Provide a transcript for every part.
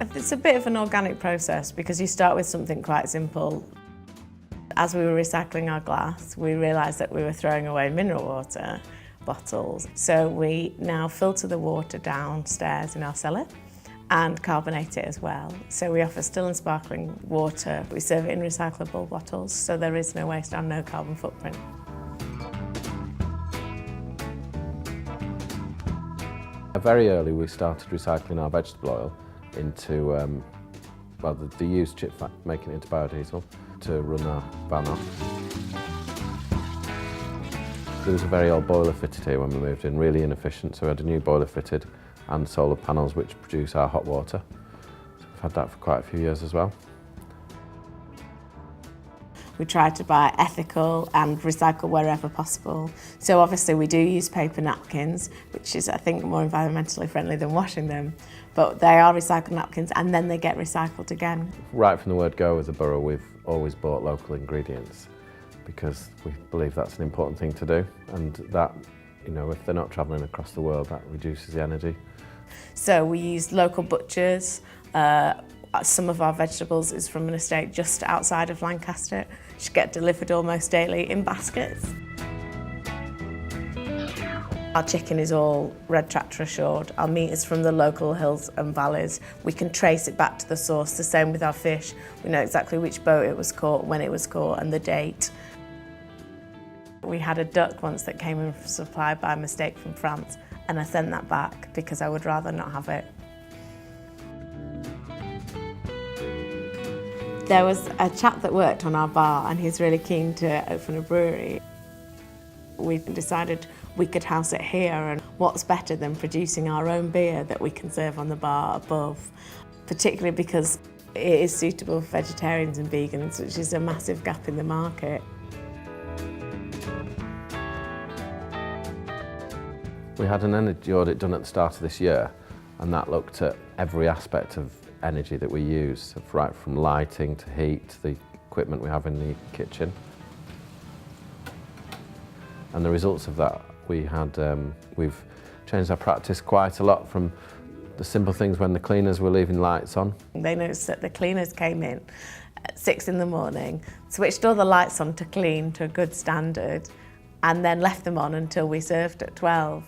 It's a bit of an organic process because you start with something quite simple. As we were recycling our glass, we realised that we were throwing away mineral water bottles. So we now filter the water downstairs in our cellar and carbonate it as well. So we offer still and sparkling water. We serve it in recyclable bottles, so there is no waste and no carbon footprint. Very early we started recycling our vegetable oil into, the used chip fat, making it into biodiesel to run our van off. There was a very old boiler fitted here when we moved in, really inefficient, so we had a new boiler fitted and solar panels which produce our hot water. So we've had that for quite a few years as well. We try to buy ethical and recycle wherever possible. So obviously we do use paper napkins, which is I think more environmentally friendly than washing them, but they are recycled napkins and then they get recycled again. Right from the word go as a borough, we've always bought local ingredients because we believe that's an important thing to do, and that, if they're not travelling across the world, that reduces the energy. So we use local butchers. Some of our vegetables is from an estate just outside of Lancaster, which get delivered almost daily in baskets. Our chicken is all red tractor assured. Our meat is from the local hills and valleys. We can trace it back to the source. The same with our fish. We know exactly which boat it was caught, when it was caught, and the date. We had a duck once that came in supplied by mistake from France, and I sent that back because I would rather not have it. There was a chap that worked on our bar and he's really keen to open a brewery. We decided we could house it here, and what's better than producing our own beer that we can serve on the bar above, particularly because it is suitable for vegetarians and vegans, which is a massive gap in the market. We had an energy audit done at the start of this year, and that looked at every aspect of energy that we use, right from lighting to heat, to the equipment we have in the kitchen. And the results of that, we've changed our practice quite a lot, from the simple things when the cleaners were leaving lights on. They noticed that the cleaners came in at 6 in the morning, switched all the lights on to clean to a good standard, and then left them on until we served at 12.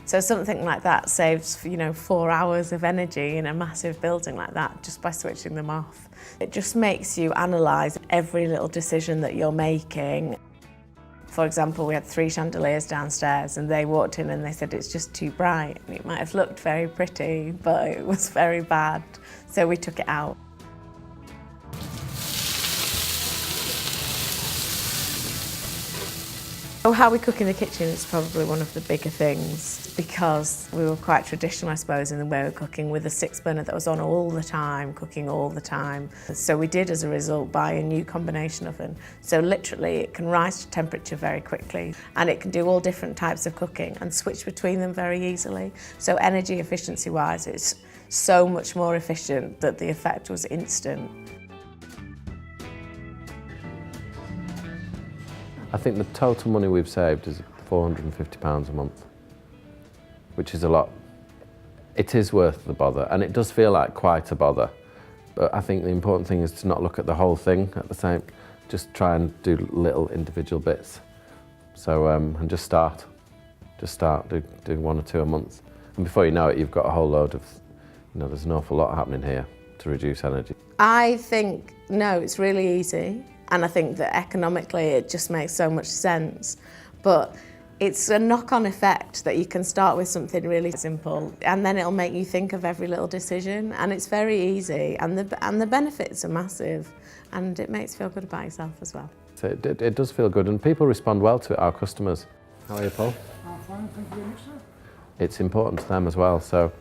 So something like that saves, 4 hours of energy in a massive building like that just by switching them off. It just makes you analyse every little decision that you're making. For example, we had 3 chandeliers downstairs and they walked in and they said it's just too bright. It might have looked very pretty, but it was very bad. So we took it out. So how we cook in the kitchen is probably one of the bigger things, because we were quite traditional, I suppose, in the way we were cooking, with a 6-burner that was on all the time, cooking all the time. So we did, as a result, buy a new combination oven. So literally it can rise to temperature very quickly, and it can do all different types of cooking and switch between them very easily. So energy efficiency-wise, it's so much more efficient that the effect was instant. I think the total money we've saved is £450 a month, which is a lot. It is worth the bother, and it does feel like quite a bother. But I think the important thing is to not look at the whole thing at the same, just try and do little individual bits. So, and just start, do 1 or 2 a month. And before you know it, you've got a whole load of, there's an awful lot happening here to reduce energy. I think, no, it's really easy. And I think that economically it just makes so much sense. But it's a knock-on effect that you can start with something really simple and then it'll make you think of every little decision, and it's very easy, and the benefits are massive, and it makes you feel good about yourself as well. So it does feel good, and people respond well to it, our customers. How are you, Paul? I'm fine, thank you very much, sir. It's important to them as well, so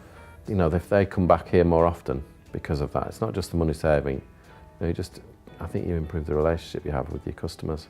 if they come back here more often because of that, it's not just the money saving, I think you improve the relationship you have with your customers.